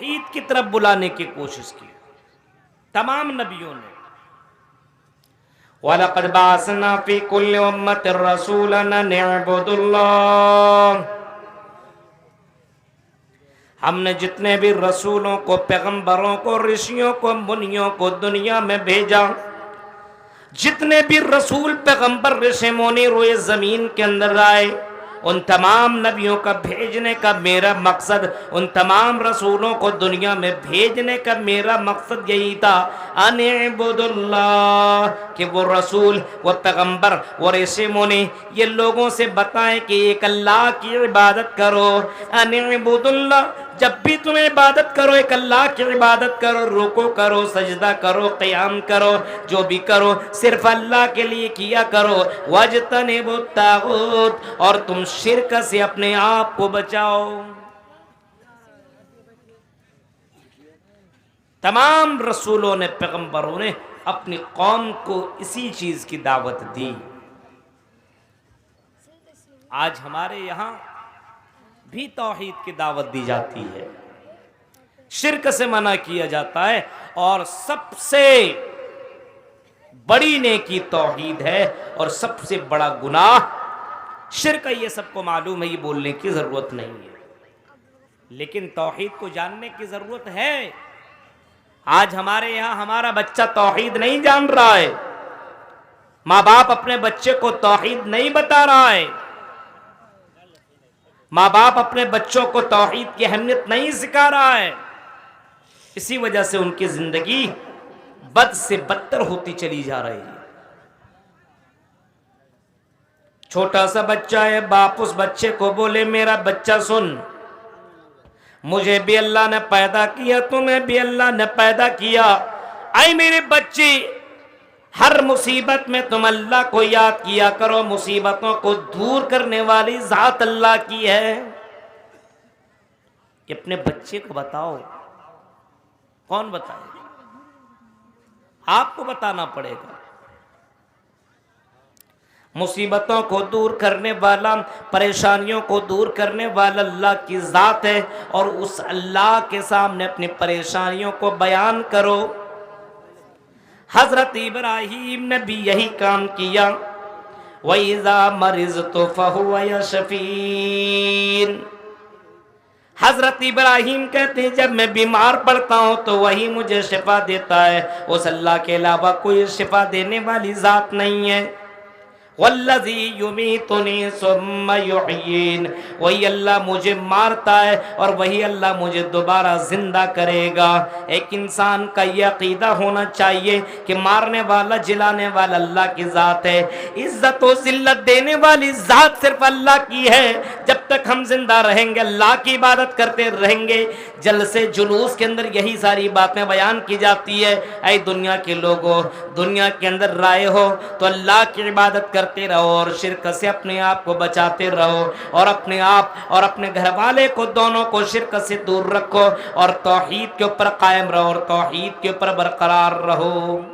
ईद की तरफ बुलाने की कोशिश की तमाम नबियों ने। वलक़द बअसना फ़ी कुल्लि उम्मतिन रसूलन अन इअ्बुदुल्लाह, हमने जितने भी रसूलों को, पैगंबरों को, ऋषियों को, मुनियों को दुनिया में भेजा, जितने भी रसूल, पैगंबर, ऋषि मुनि रोए जमीन के अंदर आए, उन तमाम नबियों का भेजने का मेरा मकसद, उन तमाम रसूलों को दुनिया में भेजने का मेरा मकसद यही था, अनिबुदुल्लाह, कि वो रसूल, वो पैगंबर, वो ऋषि मुनि ये लोगों से बताएं कि एक अल्लाह की इबादत करो। अनिबुदुल्लाह, जब भी तुम इबादत करो एक अल्लाह की इबादत करो, रुको करो, सजदा करो, क़याम करो, जो भी करो सिर्फ अल्लाह के लिए किया करो। वजतनिबुत तागूत, और तुम शिर्क से अपने आप को बचाओ। तमाम रसूलों ने, पैगंबरों ने अपनी कौम को इसी चीज की दावत दी। आज हमारे यहां भी तौहीद की दावत दी जाती है, शिर्क से मना किया जाता है, और सबसे बड़ी नेकी तौहीद है और सबसे बड़ा गुनाह शिर्क है। ये सबको मालूम है, ये बोलने की जरूरत नहीं है, लेकिन तौहीद को जानने की जरूरत है। आज हमारे यहां हमारा बच्चा तौहीद नहीं जान रहा है, माँ बाप अपने बच्चे को तौहीद नहीं बता रहा है, माँ बाप अपने बच्चों को तौहीद की अहमियत नहीं सिखा रहा है। इसी वजह से उनकी जिंदगी बद से बदतर होती चली जा रही है। छोटा सा बच्चा है, बाप उस बच्चे को बोले, मेरा बच्चा सुन, मुझे भी अल्लाह ने पैदा किया, तुम्हें भी अल्लाह ने पैदा किया, आई मेरे बच्चे, हर मुसीबत में तुम अल्लाह को याद किया करो, मुसीबतों को दूर करने वाली जात अल्लाह की है। कि अपने बच्चे को बताओ, कौन बताए? आपको बताना पड़ेगा। मुसीबतों को दूर करने वाला, परेशानियों को दूर करने वाला अल्लाह की जात है, और उस अल्लाह के सामने अपनी परेशानियों को बयान करो। हजरत इब्राहीम ने भी यही काम किया। वइज़ा मरिज़तु फ़हुव यशफ़ीन, हजरत इब्राहीम कहते हैं जब मैं बीमार पड़ता हूँ तो वही मुझे शिफा देता है, उस अल्लाह के अलावा कोई शिफा देने वाली जात नहीं है। वल्लज़ी युमीतुनी सुम्मा युहयीन, वही अल्लाह मुझे मारता है और वही अल्लाह मुझे दोबारा जिंदा करेगा। एक इंसान का ये अकीदा होना चाहिए कि मारने वाला, जिलाने वाला अल्लाह की ज़ात है, इज्जत और जिल्लत देने वाली ज़ात सिर्फ अल्लाह की है। जब तक हम जिंदा रहेंगे अल्लाह की इबादत करते रहेंगे। जलसे जुलूस के अंदर यही सारी बातें बयान की जाती है, ऐ दुनिया के लोगों, दुनिया के अंदर राय हो तो अल्लाह की इबादत करते रहो और शिर्क से अपने आप को बचाते रहो, और अपने आप और अपने घर वाले को, दोनों को शिर्क से दूर रखो, और तौहीद के ऊपर कायम रहो और तौहीद के ऊपर बरकरार रहो।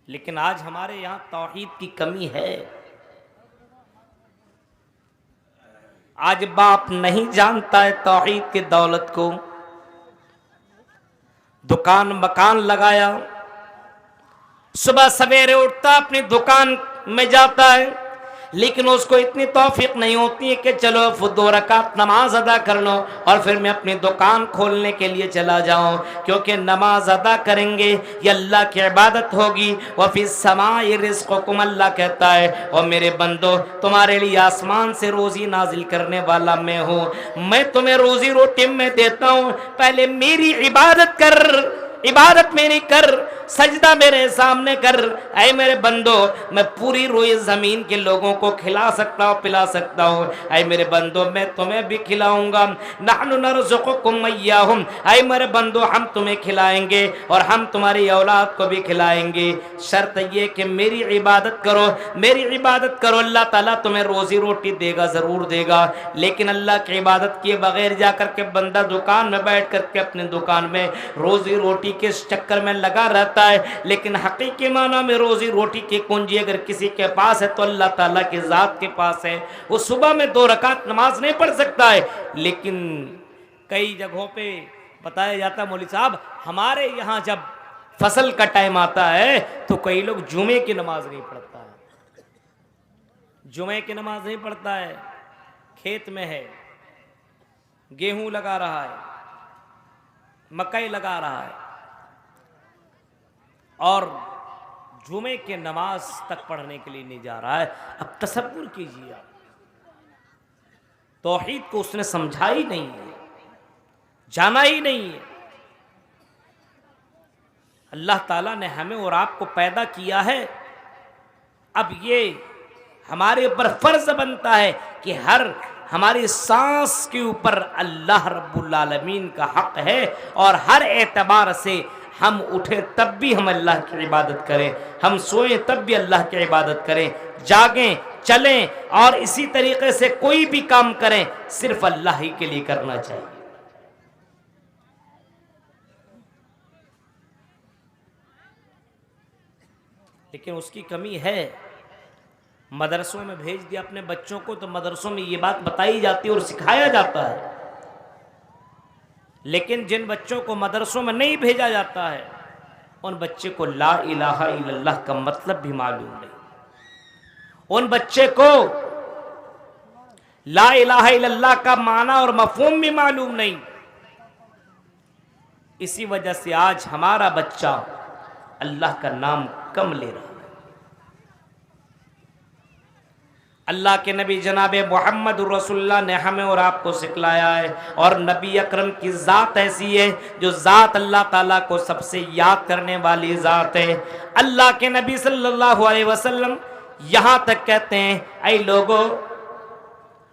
लेकिन आज हमारे यहाँ तौहीद की कमी है। आज बाप नहीं जानता है तौहीद की दौलत को। दुकान मकान लगाया, सुबह सवेरे उठता अपनी दुकान में जाता है, लेकिन उसको इतनी तौफीक नहीं होती है कि चलो 2 रकात नमाज अदा कर लो और फिर मैं अपनी दुकान खोलने के लिए चला जाऊं, क्योंकि नमाज अदा करेंगे ये अल्लाह की इबादत होगी। व फिस समाई रिज़्क़ुकुम, अल्लाह कहता है और मेरे बंदो तुम्हारे लिए आसमान से रोजी नाजिल करने वाला मैं हूँ, मैं तुम्हें रोजी रोटी में देता हूँ, पहले मेरी इबादत कर, इबादत मेरी कर, सजदा मेरे सामने कर। ऐ मेरे बंदो, मैं पूरी रोई जमीन के लोगों को खिला सकता हूँ, पिला सकता हूँ। ऐ मेरे बंदो, मैं तुम्हें भी खिलाऊंगा। नहनु नरज़ुकुकुम इय्याहुम, ऐ मेरे बंदो हम तुम्हें खिलाएंगे और हम तुम्हारी औलाद को भी खिलाएंगे। शर्त ये कि मेरी इबादत करो, मेरी इबादत करो, अल्लाह ताला तुम्हें रोजी रोटी देगा, ज़रूर देगा। लेकिन अल्लाह की इबादत किए बगैर जा कर के बंदा दुकान में बैठ करके अपनी दुकान में रोजी रोटी के चक्कर में लगा रहता जाता है, लेकिन हकीकी माना में रोजी रोटी की कुंजी अगर किसी के पास है तो अल्लाह ताला की ज़ात के पास है। वो सुबह में 2 रकात नमाज नहीं पढ़ सकता है, लेकिन कई जगहों पे बताया जाता है, मौलवी साहब हमारे यहाँ जब फसल का टाइम आता है तो कई लोग जुमे की नमाज नहीं पढ़ता है, जुमे की नमाज नहीं पढ़ता है, खेत में है, गेहूं लगा रहा है, मकई लगा रहा है और जुमे के नमाज तक पढ़ने के लिए नहीं जा रहा है। अब तसव्वुर कीजिए, आप तौहीद को उसने समझा ही नहीं है, जाना ही नहीं है। अल्लाह ताला ने हमें और आपको पैदा किया है, अब ये हमारे ऊपर फर्ज बनता है कि हर हमारी सांस के ऊपर अल्लाह रब्बुल आलमीन का हक है, और हर एतबार से हम उठे तब भी हम अल्लाह की इबादत करें, हम सोएं तब भी अल्लाह की इबादत करें, जागें चलें और इसी तरीके से कोई भी काम करें सिर्फ अल्लाह ही के लिए करना चाहिए। लेकिन उसकी कमी है। मदरसों में भेज दिया अपने बच्चों को तो मदरसों में ये बात बताई जाती है और सिखाया जाता है, लेकिन जिन बच्चों को मदरसों में नहीं भेजा जाता है उन बच्चे को ला इलाहा इल्लल्लाह का मतलब भी मालूम नहीं, उन बच्चे को ला इलाहा इल्लल्लाह का माना और मफहूम भी मालूम नहीं। इसी वजह से आज हमारा बच्चा अल्लाह का नाम कम ले रहा है। अल्लाह के नबी जनाब मोहम्मद रसूलुल्लाह ने हमें और आपको सिखलाया है, और नबी अकरम की ज़ात ऐसी है जो ज़ात अल्लाह ताला को सबसे याद करने वाली ज़ात है। अल्लाह के नबी सल्लल्लाहु अलैहि वसल्लम यहाँ तक कहते हैं, ऐ लोगों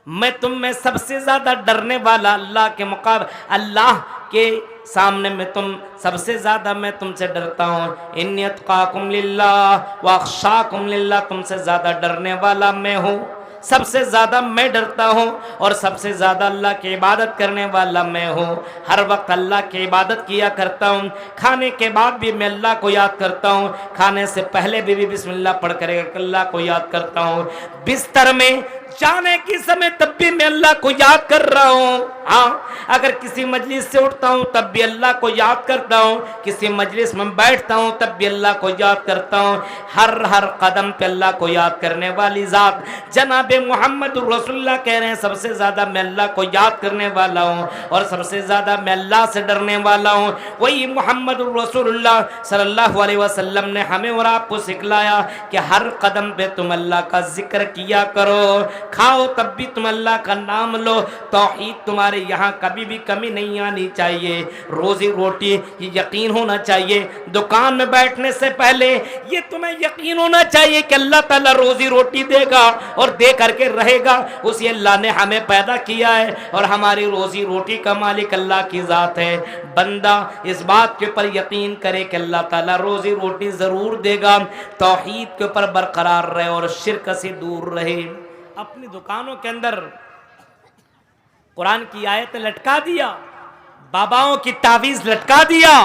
मैं तुम में सबसे ज़्यादा डरने वाला अल्लाह के मुकाबले, अल्लाह के सामने में तुम सबसे ज़्यादा मैं तुमसे डरता हूँ। इन्नी अत्काकुम लिल्लाह व अख्शाकुम लिल्लाह, तुमसे ज़्यादा डरने वाला मैं हूँ, सबसे ज़्यादा मैं डरता हूँ और सबसे ज़्यादा अल्लाह की इबादत करने वाला मैं हूँ। हर वक्त अल्लाह की इबादत किया करता हूँ, खाने के बाद भी मैं अल्लाह को याद करता हूँ, खाने से पहले भी बिस्मिल्लाह पढ़ कर अल्लाह को याद करता हूँ, बिस्तर में जाने की समय तब भी मैं अल्लाह को याद कर रहा हूँ। हाँ, अगर किसी मजलिस से उठता हूँ तब भी अल्लाह को याद करता हूँ, किसी मजलिस में बैठता हूँ तब भी अल्लाह को याद करता हूँ। हर कदम पे अल्लाह को याद करने वाली ज़ात जनाब मोहम्मद रसूलुल्लाह कह रहे हैं, सबसे ज़्यादा मैं अल्लाह को याद करने वाला हूँ और सबसे ज़्यादा मैं अल्लाह से डरने वाला हूँ। वही मोहम्मद रसूलुल्लाह सल्लल्लाहु अलैहि वसल्लम ने हमें और आपको सिखलाया कि हर कदम पे तुम अल्लाह का जिक्र किया करो, खाओ तब भी तुम अल्लाह का नाम लो, तौहीद तुम्हारे यहाँ कभी भी कमी नहीं आनी चाहिए। रोजी रोटी ये यकीन होना चाहिए, दुकान में बैठने से पहले ये तुम्हें यकीन होना चाहिए कि अल्लाह ताला रोजी रोटी देगा और दे करके रहेगा। उसी अल्लाह ने हमें पैदा किया है और हमारी रोजी रोटी का मालिक अल्लाह की ज़ात है। बंदा इस बात के ऊपर यकीन करे कि अल्लाह ताला रोजी रोटी ज़रूर देगा, तौहीद के ऊपर बरकरार रहे और शिर्क से दूर रहे। अपनी दुकानों के अंदर कुरान की आयत लटका दिया, बाबाओं की तावीज़ लटका दिया,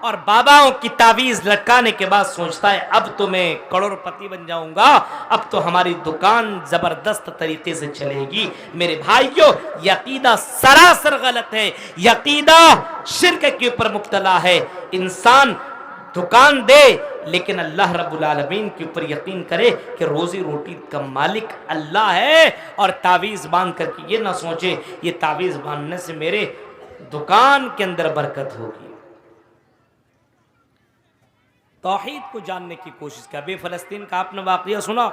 और बाबाओं की तावीज़ लटकाने के बाद सोचता है अब तो मैं करोड़पति बन जाऊंगा, अब तो हमारी दुकान ज़बरदस्त तरीके से चलेगी। मेरे भाइयों, यकीदा सरासर गलत है, यकीदा शिर्क के ऊपर मुब्तला है। इंसान दुकान दे लेकिन अल्लाह रब्बुल आलमीन के ऊपर यकीन करे कि रोजी रोटी का मालिक अल्लाह है, और तावीज़ बांध करके ये ना सोचे ये तावीज़ बांधने से मेरे दुकान के अंदर बरकत होगी। तौहीद को जानने की कोशिश कर। अभी फलस्तीन का आपने वाकया सुना,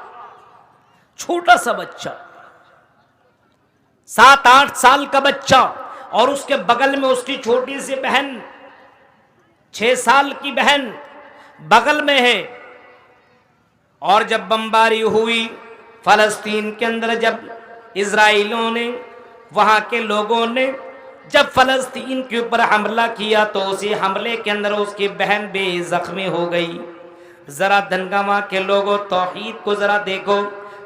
छोटा सा बच्चा 7-8 साल का बच्चा और उसके बगल में उसकी छोटी सी बहन 6 साल की बहन बगल में है। और जब बमबारी हुई फलस्तीन के अंदर, जब इजराइलियों ने, वहां के लोगों ने जब फलस्तीन के ऊपर हमला किया तो उसी हमले के अंदर उसकी बहन भी जख्मी हो गई। जरा दनगामा के लोगों, तौहीद को जरा देखो,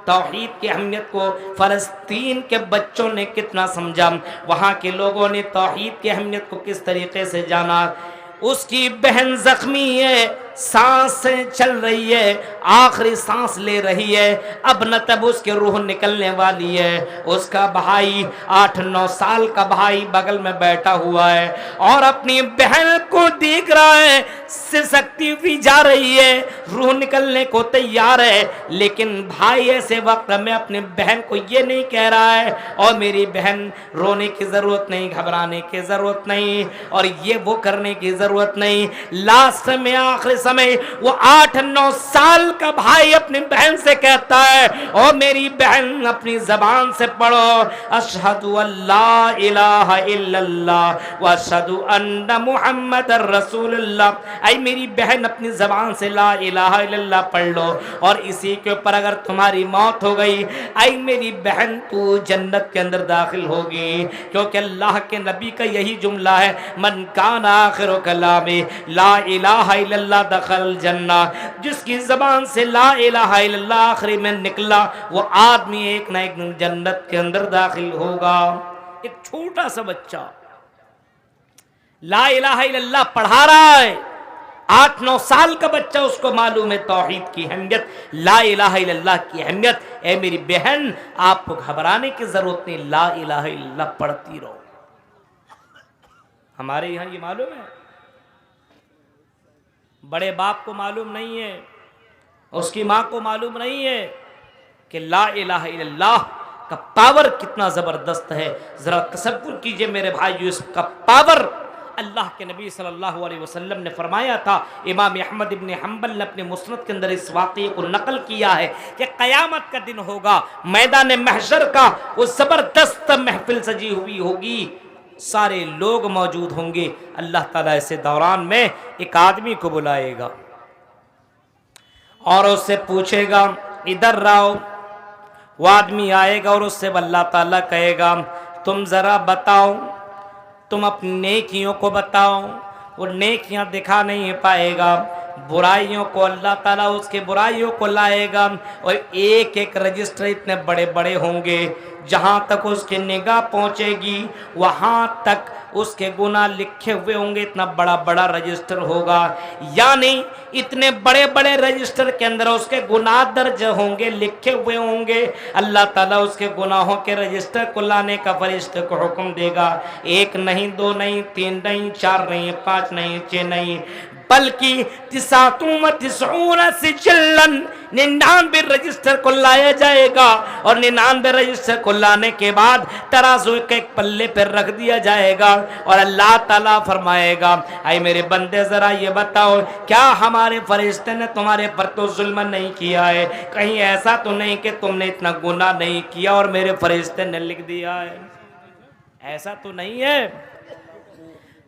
तौहीद की अहमियत को फलस्तीन के बच्चों ने कितना समझा, वहां के लोगों ने तौहीद की अहमियत को किस तरीके से जाना। उसकी बहन जख्मी है, सांसें चल रही है, आखिरी सांस ले रही है, अब न तब उसकी रूह निकलने वाली है। उसका भाई 8-9 साल का भाई बगल में बैठा हुआ है और अपनी बहन को देख रहा है, सिसकती हुई जा रही है, रूह निकलने को तैयार है। लेकिन भाई ऐसे वक्त में अपनी बहन को ये नहीं कह रहा है और मेरी बहन रोने की जरूरत नहीं, घबराने की जरूरत नहीं और ये वो करने की जरूरत नहीं। लास्ट में आखिरी समय वो 8-9 साल का भाई अपनी बहन से कहता है, ओ मेरी बहन अपनी जबान से पढ़ो, अशहदु अल्ला इलाहा इल्लल्लाह व अशहदु अन्ना मुहम्मदर रसूलुल्लाह। आई मेरी बहन अपनी जबान से ला इलाहा इल्लल्लाह पढ़ लो और इसी के ऊपर अगर तुम्हारी मौत हो गई, आई मेरी बहन तू जन्नत के अंदर दाखिल होगी। क्योंकि अल्लाह के नबी का यही जुमला है, मन कान आखिर कलामे ला इलाहा इल्लल्लाह दखल जन्ना। जिसकी जबान से ला इलाहा इल्लल्लाह आखिरी में निकला वो आदमी एक ना एक दिन जन्नत के अंदर दाखिल होगा। एक छोटा सा बच्चा ला इलाहा इल्लल्लाह पढ़ा रहा है, 8-9 साल का बच्चा, उसको मालूम है तौहीद की अहमियत, ला इलाहा इल्लल्लाह की अहमियत। ए मेरी बहन आपको घबराने की जरूरत नहीं, ला इलाहा इल्लल्लाह पढ़ती रहो। हमारे यहां ये मालूम है, बड़े बाप को मालूम नहीं है, उसकी मां को मालूम नहीं है कि ला इलाहा इल्लल्लाह का पावर कितना जबरदस्त है। जरा तसव्वुर कीजिए मेरे भाइयों, इसका पावर अल्लाह के नबी सल्लल्लाहु अलैहि वसल्लम ने फरमाया था। इमाम अहमद इब्न हंबल ने अपने मुस्नद के अंदर इस वाक़ये को नकल किया है कि क़यामत का दिन होगा, मैदान महशर का वो ज़बरदस्त महफिल सजी हुई होगी, सारे लोग मौजूद होंगे। अल्लाह ताला ऐसे दौरान में एक आदमी को बुलाएगा और उससे पूछेगा इधर रहो। वो आदमी आएगा और उससे अल्लाह ताला कहेगा तुम ज़रा बताओ, तुम अपनी नेकियों को बताओ। वो नेकियां दिखा नहीं पाएगा, बुराइयों को अल्लाह ताला उसके बुराइयों को लाएगा और एक एक रजिस्टर इतने बड़े बड़े होंगे, जहां तक उसकी निगाह पहुंचेगी वहां तक उसके गुनाह लिखे हुए होंगे। इतना बड़ा बड़ा रजिस्टर होगा, यानी इतने बड़े बड़े रजिस्टर के अंदर उसके गुनाह दर्ज होंगे, लिखे हुए होंगे। अल्लाह ताला उसके गुनाहों के रजिस्टर को लाने का फरिश्ते को हुक्म देगा। 1 नहीं, 2 नहीं, 3 नहीं, 4 नहीं, 5 नहीं, 6 नहीं, बल्कि 99 रजिस्टर को लाया जाएगा और 99 रजिस्टर को लाने के बाद तराजू के एक पल्ले पर रख दिया जाएगा और अल्लाह ताला फरमाएगा आई मेरे बंदे जरा ये बताओ, क्या हमारे फरिश्ते ने तुम्हारे पर तो जुल्म नहीं किया है? कहीं ऐसा तो नहीं कि तुमने इतना गुनाह नहीं किया और मेरे फरिश्ते ने लिख दिया है? ऐसा तो नहीं है।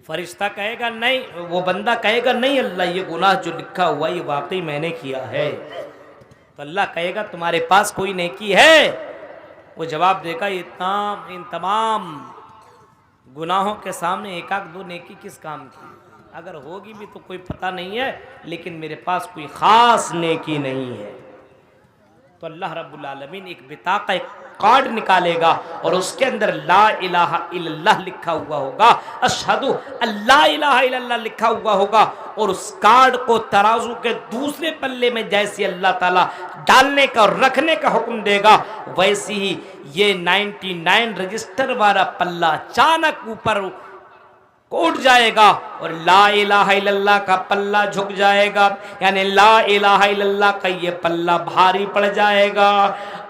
फरिश्ता कहेगा नहीं, वो बंदा कहेगा नहीं अल्लाह ये गुनाह जो लिखा हुआ ये वाकई मैंने किया है। तो अल्लाह कहेगा तुम्हारे पास कोई नेकी है? वो जवाब देगा इन तमाम गुनाहों के सामने 1-2 नेकी किस काम की? अगर होगी भी तो कोई पता नहीं है, लेकिन मेरे पास कोई खास नेकी नहीं है। तो अल्लाह रब्बुल आलमीन एक बिताका, एक कार्ड निकालेगा और उसके अंदर ला इलाहा इल्लल्लाह लिखा हुआ होगा, अशहदु अल्ला इलाहा इल्लल्लाह लिखा हुआ होगा। और उस कार्ड को तराजू के दूसरे पल्ले में जैसे अल्लाह ताला डालने का और रखने का हुक्म देगा, वैसे ही ये 99 रजिस्टर वाला पल्ला अचानक ऊपर उठ जाएगा और ला इलाहा इल्लल्लाह का पल्ला झुक जाएगा, यानी ला इलाहा इल्लल्लाह का ये पल्ला भारी पड़ जाएगा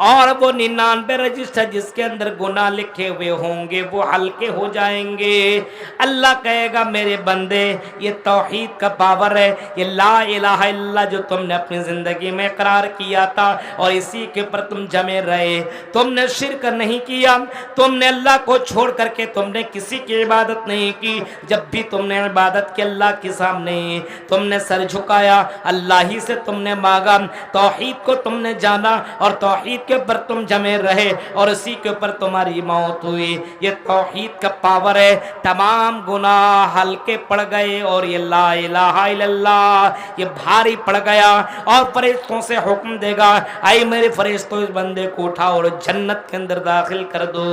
और वो 99 रजिस्टर जिसके अंदर गुनाह लिखे हुए होंगे वो हल्के हो जाएंगे। अल्लाह कहेगा मेरे बंदे ये तौहीद का पावर है, ये ला इलाहा इल्लल्लाह जो तुमने अपनी जिंदगी में इकरार किया था और इसी के ऊपर तुम जमे रहे, तुमने शिर्क नहीं किया, तुमने अल्लाह को छोड़ करके तुमने किसी की इबादत नहीं की। जब भी तुमने इबादत की अल्लाह के सामने तुमने सर झुकाया, अल्लाह ही से तुमने मांगा, तौहीद को तुमने जाना और तौहीद के ऊपर तुम जमे रहे और इसी के ऊपर तुम्हारी मौत हुई। ये तौहीद का पावर है, तमाम गुनाह हल्के पड़ गए और ये ला इलाहा इल्लल्लाह ये भारी पड़ गया और फरिश्तों से हुक्म देगा आई मेरे फरिश्तों इस बंदे को उठाओ और जन्नत के अंदर दाखिल कर दो।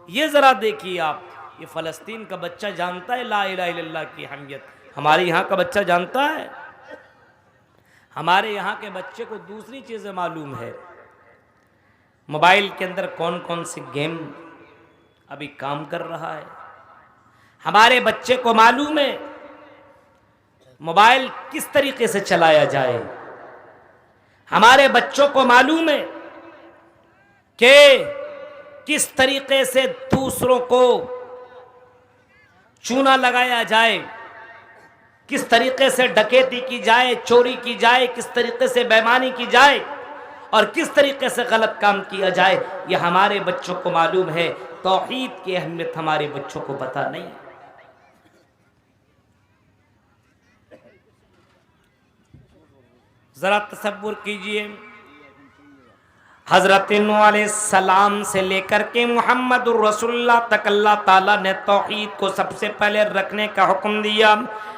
ये जरा देखिए आप, ये फ़लस्तीन का बच्चा जानता है ला इलाहा इल्लल्लाह की अहमियत, हमारे यहाँ का बच्चा जानता है? हमारे यहाँ के बच्चे को दूसरी चीजें मालूम है। मोबाइल के अंदर कौन कौन सी गेम अभी काम कर रहा है। हमारे बच्चे को मालूम है मोबाइल किस तरीके से चलाया जाए। हमारे बच्चों को मालूम है कि किस तरीके से दूसरों को चूना लगाया जाए, किस तरीके से डकैती की जाए, चोरी की जाए, किस तरीके से बेईमानी की जाए और किस तरीके से गलत काम किया जाए। यह हमारे बच्चों को मालूम है। तौहीद की अहमियत हमारे बच्चों को पता नहीं। जरा तसव्वुर कीजिए, हजरत नूह अलैहिस्सलाम से लेकर के मुहम्मदुर रसूलुल्लाह तक अल्लाह ताला ने तौहीद को सबसे पहले रखने का हुक्म दिया।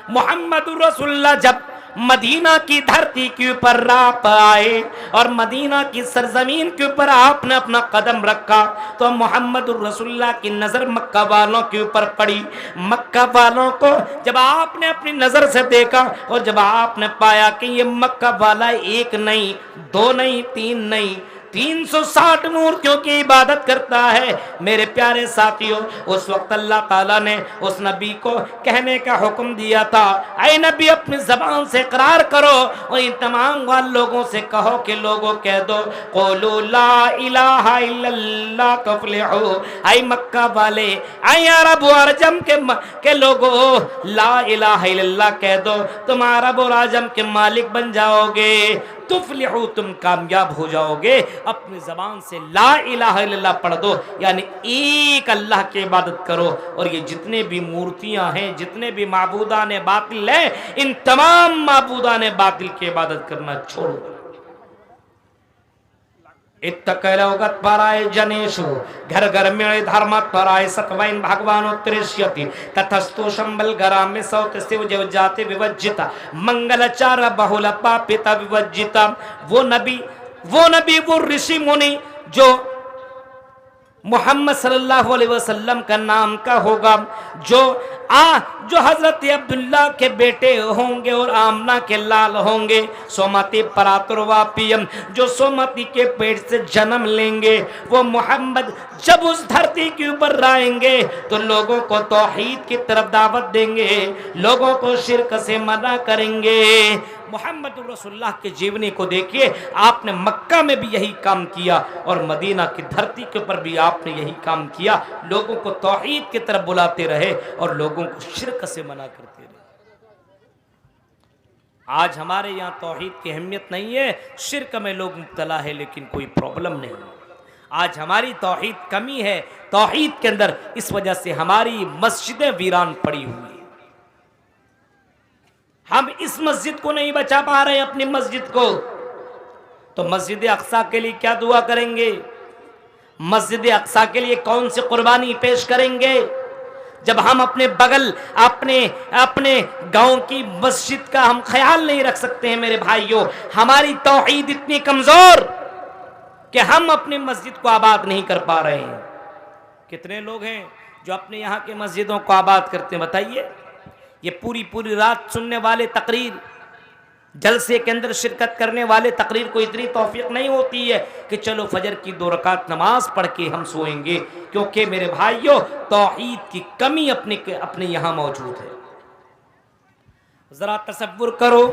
मुहम्मदुर रसूलुल्लाह जब मदीना की धरती के ऊपर रात आए और मदीना की सरजमीन के ऊपर आपने अपना कदम रखा तो मोहम्मदुर रसूलुल्लाह की नजर मक्का वालों के ऊपर पड़ी। मक्का वालों को जब आपने अपनी नजर से देखा और जब आपने पाया कि ये मक्का वाला एक नहीं, दो नहीं, तीन नहीं, 360 मूर्तियों की इबादत करता है। मेरे प्यारे साथियों, उस वक्त अल्लाह ताला ने उस नबी को कहने का हुक्म दिया था, ऐ नबी अपनी जबान से इकरार करो और इन तमाम लोगों से कहो कि लोगों कह दो क़ुलू ला इलाहा इल्लल्लाह तुफ़्लिहू। ऐ मक्का वाले, ऐ अरब और अजम के लोगों, ला इलाहा इल्लल्लाह कह दो, तुम अरब और अजम के मालिक बन जाओगे, तुफ़्लिहू तुम कामयाब हो जाओगे। अपनी जबान से ला इलाहा इल्लल्लाह पढ़ दो, यानी एक अल्लाह की इबादत करो। और ये जितने भी मूर्तियां हैं, जितने भी माबूदान बातिल है, इन तमाम माबूदान बातिल की इबादत करना छोड़ो। इत्तकरौगत पराय जनेशु घर घर में धर्मत पराय सतवैन भगवानोत्तरिष्यति ततस्तु शंबल गरामे सौत शिव जव जाति विवज्जिता मंगलचार बहुल पापिता विवज्जिता। वो नबी वो ऋषि मुनि जो मोहम्मद सल्लल्लाहु अलैहि वसल्लम का नाम का होगा, जो हजरत अब्दुल्ला के बेटे होंगे और आमना के लाल होंगे, सोमती परातुर्वापियम, जो सोमती के पेट से जन्म लेंगे, वो मोहम्मद जब उस धरती के ऊपर आएंगे तो लोगों को तौहीद की तरफ दावत देंगे, लोगों को शिर्क से मना करेंगे। मोहम्मद रसूलुल्लाह के जीवनी को देखिए, आपने मक्का में भी यही काम किया और मदीना की धरती के ऊपर भी आपने यही काम किया। लोगों को तौहीद की तरफ बुलाते रहे और लोगों को शिर्क से मना करते रहे। आज हमारे यहाँ तौहीद की अहमियत नहीं है, शिर्क में लोग मुब्तला है, लेकिन कोई प्रॉब्लम नहीं। आज हमारी तौहीद कमी है तौहीद के अंदर, इस वजह से हमारी मस्जिदें वीरान पड़ी हुई। हम इस मस्जिद को नहीं बचा पा रहे हैं, अपनी मस्जिद को, तो मस्जिद अक्सा के लिए क्या दुआ करेंगे? मस्जिद अक्सा के लिए कौन सी कुर्बानी पेश करेंगे जब हम अपने बगल अपने गांव की मस्जिद का हम ख्याल नहीं रख सकते हैं? मेरे भाइयों, हमारी तौहीद इतनी कमजोर कि हम अपनी मस्जिद को आबाद नहीं कर पा रहे हैं। कितने लोग हैं जो अपने यहाँ के मस्जिदों को आबाद करते हैं? बताइए। ये पूरी रात सुनने वाले तकरीर, जलसे के अंदर शिरकत करने वाले तकरीर को इतनी तौफीक नहीं होती है कि चलो फजर की 2 रकात नमाज पढ़ के हम सोएंगे, क्योंकि मेरे भाइयों तौहीद की कमी अपने यहाँ मौजूद है। जरा तसव्वुर करो,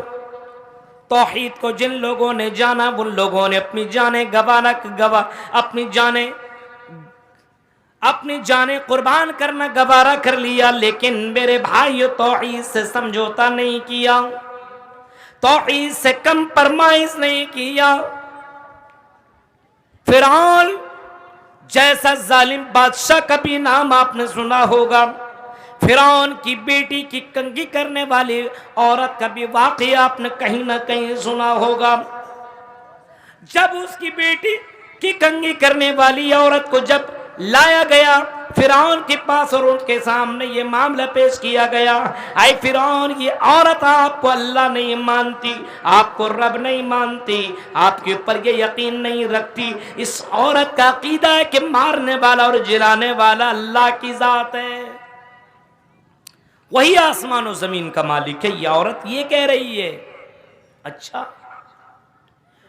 तौहीद को जिन लोगों ने जाना उन लोगों ने अपनी जाने कुर्बान करना गवारा कर लिया, लेकिन मेरे भाइयों तौहीद से समझौता नहीं किया, तौहीद से कंप्रोमाइज नहीं किया। फिरौन जैसा जालिम बादशाह का भी नाम आपने सुना होगा, फिरौन की बेटी की कंगी करने वाली औरत का भी वाकया आपने कहीं ना कहीं सुना होगा। जब उसकी बेटी की कंगी करने वाली औरत को जब लाया गया फिरौन के पास और उनके सामने ये मामला पेश किया गया, आई फिरौन ये औरत आपको अल्लाह नहीं मानती, आपको रब नहीं मानती, आपके ऊपर ये यकीन नहीं रखती, इस औरत का अकीदा है कि मारने वाला और जिलाने वाला अल्लाह की जात है। वही आसमान और जमीन का मालिक है। ये औरत ये कह रही है। अच्छा,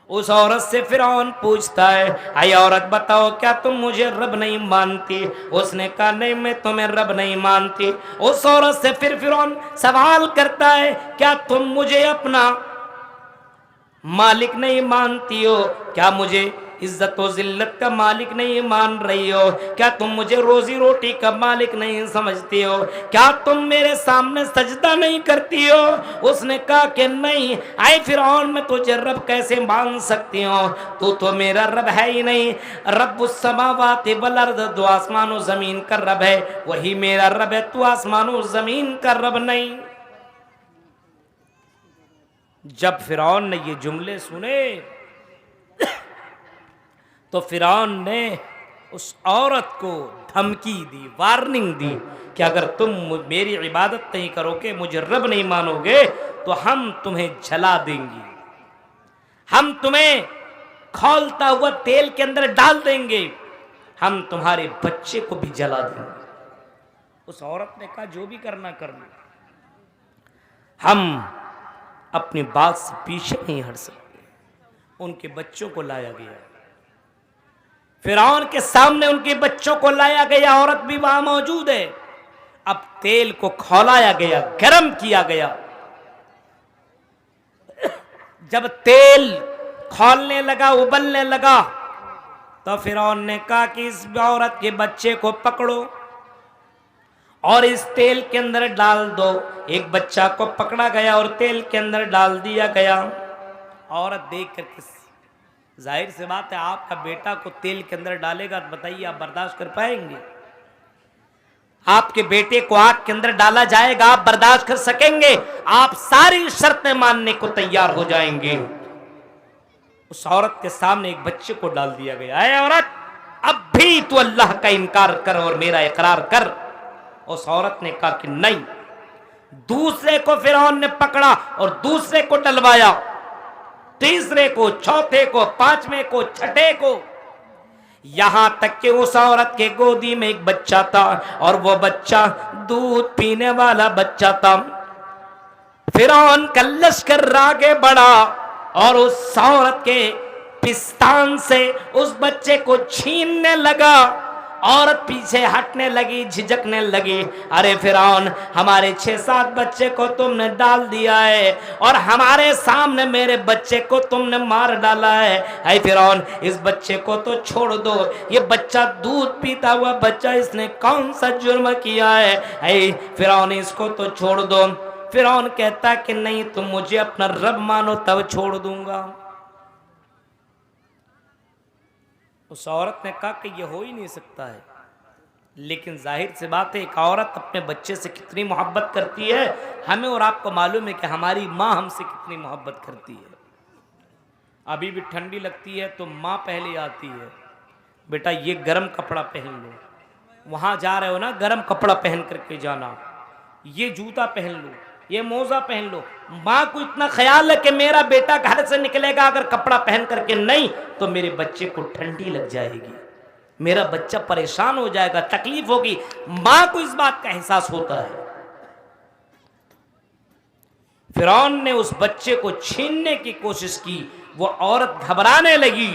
उस औरत से फिरौन पूछता है, आई औरत बताओ क्या तुम मुझे रब नहीं मानती? उसने कहा नहीं, मैं तुम्हें रब नहीं मानती। उस औरत से फिर फिरौन सवाल करता है, क्या तुम मुझे अपना मालिक नहीं मानती हो? क्या मुझे इज्जत और जिल्लत का मालिक नहीं मान रही हो? क्या तुम मुझे रोजी रोटी का मालिक नहीं समझती हो? क्या तुम मेरे सामने सजदा नहीं करती हो? उसने कहा कि नहीं। आए फिरौन, मैं तुझे रब कैसे मान सकती हूँ? तू तो मेरा रब है ही नहीं। रब्बुस समावाति वल अर्द, दो आसमान और जमीन का रब है, वही मेरा रब है। तू आसमान और जमीन का रब नहीं। जब फिरौन ने ये जुमले सुने तो फिरौन ने उस औरत को धमकी दी, वार्निंग दी कि अगर तुम मेरी इबादत नहीं करोगे, मुझे रब नहीं मानोगे, तो हम तुम्हें जला देंगे, हम तुम्हें खौलता हुआ तेल के अंदर डाल देंगे, हम तुम्हारे बच्चे को भी जला देंगे। उस औरत ने कहा जो भी करना कर लो, हम अपनी बात से पीछे नहीं हट सकते। उनके बच्चों को लाया गया, फिरौन के सामने उनके बच्चों को लाया गया, औरत भी वहां मौजूद है। अब तेल को खौलाया गया, गर्म किया गया। जब तेल खौलने लगा, उबलने लगा, तो फिरौन ने कहा कि इस औरत के बच्चे को पकड़ो और इस तेल के अंदर डाल दो। एक बच्चा को पकड़ा गया और तेल के अंदर डाल दिया गया। औरत देख करके, जाहिर सी बात है, आपका बेटा को तेल के अंदर डालेगा तो बताइए आप बर्दाश्त कर पाएंगे? आपके बेटे को आग के अंदर डाला जाएगा, आप बर्दाश्त कर सकेंगे? आप सारी शर्तें मानने को तैयार हो जाएंगे। उस औरत के सामने एक बच्चे को डाल दिया गया है। औरत, अब भी तू अल्लाह का इनकार कर और मेरा इकरार कर। उस औरत ने कहा कि नहीं। दूसरे को फिरौन ने पकड़ा और दूसरे को डलवाया, तीसरे को, चौथे को, पांचवें को, छठे को, यहां तक कि उस औरत के गोदी में एक बच्चा था और वो बच्चा दूध पीने वाला बच्चा था। फिरौन का लश्कर आगे बढ़ा और उस औरत के पिस्तान से उस बच्चे को छीनने लगा। औरत पीछे हटने लगी, झिझकने लगी। अरे फिरौन, हमारे 6-7 बच्चे को तुमने डाल दिया है और हमारे सामने मेरे बच्चे को तुमने मार डाला है। ऐ फिरौन, इस बच्चे को तो छोड़ दो। ये बच्चा दूध पीता हुआ बच्चा, इसने कौन सा जुर्म किया है? ऐ फिरौन, इसको तो छोड़ दो। फिरौन कहता कि नहीं, तुम मुझे अपना रब मानो तब छोड़ दूंगा। उस औरत ने कहा कि यह हो ही नहीं सकता है। लेकिन जाहिर सी बात है, एक औरत अपने बच्चे से कितनी मोहब्बत करती है, हमें और आपको मालूम है कि हमारी माँ हमसे कितनी मोहब्बत करती है। अभी भी ठंडी लगती है तो माँ पहले आती है, बेटा ये गर्म कपड़ा पहन लो, वहाँ जा रहे हो ना गर्म कपड़ा पहन करके जाना, ये जूता पहन लो, ये मोजा पहन लो। माँ को इतना ख्याल है कि मेरा बेटा घर से निकलेगा अगर कपड़ा पहन करके नहीं तो मेरे बच्चे को ठंडी लग जाएगी, मेरा बच्चा परेशान हो जाएगा, तकलीफ होगी। माँ को इस बात का एहसास होता है। फिरौन ने उस बच्चे को छीनने की कोशिश की, वो औरत घबराने लगी।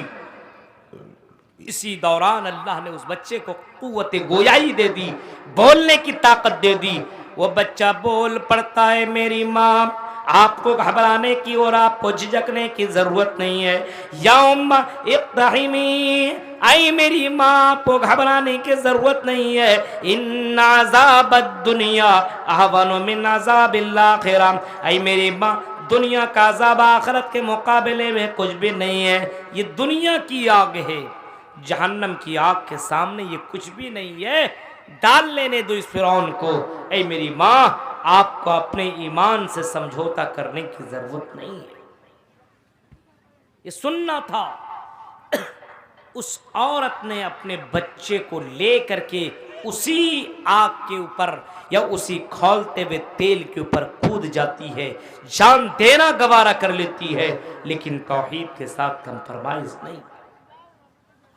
इसी दौरान अल्लाह ने उस बच्चे को कुव्वत गोयाई दे दी, बोलने की ताकत दे दी। वो बच्चा बोल पड़ता है, मेरी माँ, आपको घबराने की और आपको झिझकने की जरूरत नहीं है। या उम्मा इक़्तहिमी, आई मेरी माँ, आपको घबराने की जरूरत नहीं है। इन अज़ाबद दुनिया अहवनु मिन अज़ाबिल आखिरा, आई मेरी माँ, दुनिया का अज़ाब आखिरत के मुकाबले में कुछ भी नहीं है। ये दुनिया की आग है, जहन्नम की आग के सामने ये कुछ भी नहीं है। डाल लेने दो इस फिरौन को। ऐ मेरी माँ, आपको अपने ईमान से समझौता करने की जरूरत नहीं है। ये सुनना था। उस औरत ने अपने बच्चे को ले करके उसी आग के ऊपर या उसी खौलते हुए तेल के ऊपर कूद जाती है, जान देना गवारा कर लेती है, लेकिन तौहीद के साथ कंप्रोमाइज नहीं।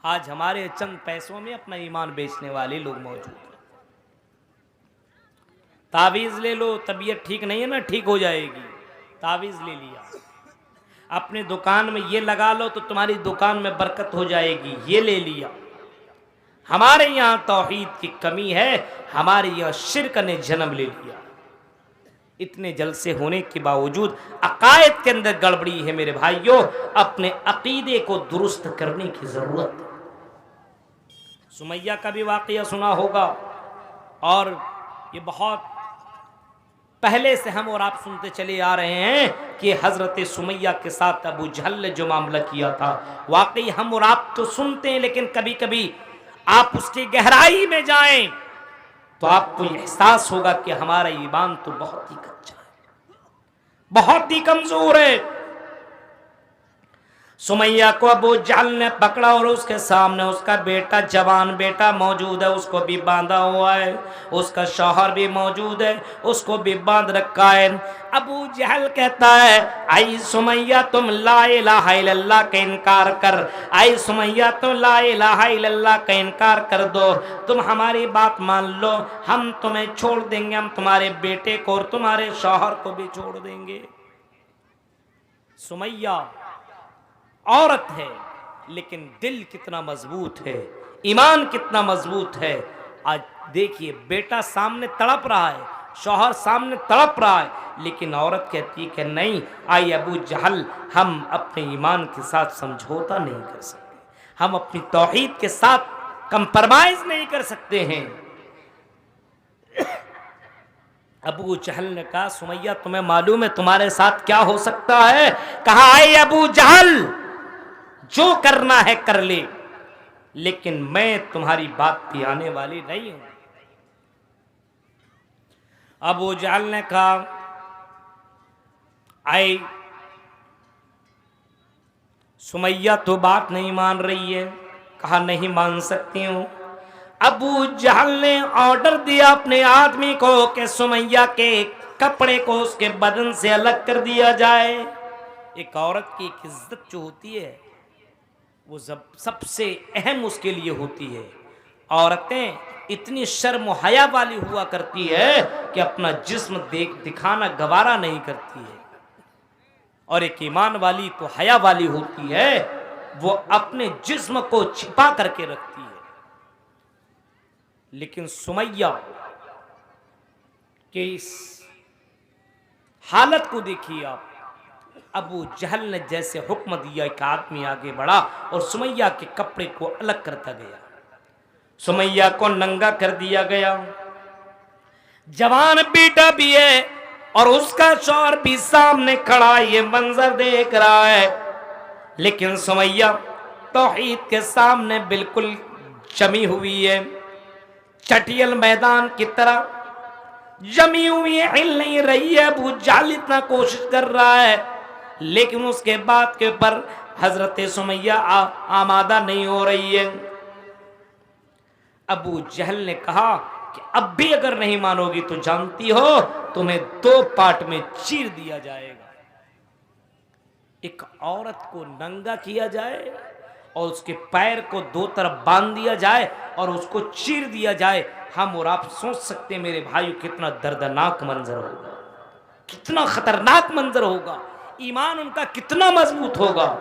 आज हमारे चंद पैसों में अपना ईमान बेचने वाले लोग मौजूद हैं। तावीज़ ले लो, तबीयत ठीक नहीं है ना, ठीक हो जाएगी। तावीज़ ले लिया, अपने दुकान में ये लगा लो तो तुम्हारी दुकान में बरकत हो जाएगी, ये ले लिया। हमारे यहाँ तौहीद की कमी है, हमारे यहाँ शिर्क ने जन्म ले लिया। इतने जलसे होने के बावजूद अकायद के अंदर गड़बड़ी है। मेरे भाइयों, अपने अकीदे को दुरुस्त करने की जरूरत है। सुमैया का भी वाकया सुना होगा, और ये बहुत पहले से हम और आप सुनते चले आ रहे हैं कि हजरत सुमैया के साथ अबू जहल ने जो मामला किया था, वाकई हम और आप तो सुनते हैं, लेकिन कभी कभी आप उसकी गहराई में जाएं तो आपको एहसास होगा कि हमारा ईमान तो बहुत ही कच्चा है, बहुत ही कमजोर है। सुमैया को अबू जहल ने पकड़ा और उसके सामने उसका बेटा, जवान बेटा मौजूद है, उसको भी बांधा हुआ है, उसका शौहर भी मौजूद है, उसको भी बांध रखा है। अबू जहल कहता है, आई सुमैया तुम ला इलाहा इल्लल्लाह का इनकार कर, आई सुमैया तुम ला इलाहा इल्लल्लाह का इनकार कर दो, तुम हमारी बात मान लो, हम तुम्हें छोड़ देंगे, हम तुम्हारे बेटे को और तुम्हारे शौहर को भी छोड़ देंगे। सुमैया औरत है, लेकिन दिल कितना मजबूत है, ईमान कितना मजबूत है। आज देखिए, बेटा सामने तड़प रहा है, शौहर सामने तड़प रहा है, लेकिन औरत कहती है कि नहीं, आई अबू जहल, हम अपने ईमान के साथ समझौता नहीं कर सकते, हम अपनी तौहीद के साथ कंप्रोमाइज नहीं कर सकते हैं। अबू जहल ने कहा, सुमैया तुम्हें मालूम है तुम्हारे साथ क्या हो सकता है? कहा, आई अबू जहल, जो करना है कर ले, लेकिन मैं तुम्हारी बात पे आने वाली नहीं हूं। अबू जहल ने कहा, आई सुमैया तो बात नहीं मान रही है। कहा, नहीं मान सकती हूं। अबू जहल ने ऑर्डर दिया अपने आदमी को कि सुमैया के कपड़े को उसके बदन से अलग कर दिया जाए। एक औरत की एक इज्जत जो होती है वो सबसे अहम उसके लिए होती है। औरतें इतनी शर्म हया वाली हुआ करती है कि अपना जिस्म दिखाना गवारा नहीं करती है, और एक ईमान वाली तो हया वाली होती है, वो अपने जिस्म को छिपा करके रखती है। लेकिन सुमैया के इस हालत को देखिए आप। अबू जहल ने जैसे हुक्म दिया, एक आदमी आगे बढ़ा और सुमैया के कपड़े को अलग करता गया। सुमैया को नंगा कर दिया गया। जवान बेटा भी है और उसका शौहर भी सामने खड़ा ये मंजर देख रहा है, लेकिन सुमैया तौहीद के सामने बिल्कुल जमी हुई है, चटियल मैदान की तरह जमी हुई है, हिल नहीं रही है। अबू जहल इतना कोशिश कर रहा है, लेकिन उसके बाद के ऊपर हजरत सुमैया आमादा नहीं हो रही है। अबू जहल ने कहा कि अब भी अगर नहीं मानोगी तो जानती हो तुम्हें 2 पार्ट में चीर दिया जाएगा। एक औरत को नंगा किया जाए और उसके पैर को 2 तरफ बांध दिया जाए और उसको चीर दिया जाए। हम और आप सोच सकते हैं मेरे भाइयों, कितना दर्दनाक मंजर होगा, कितना खतरनाक मंजर होगा, ईमान उनका कितना मजबूत होगा।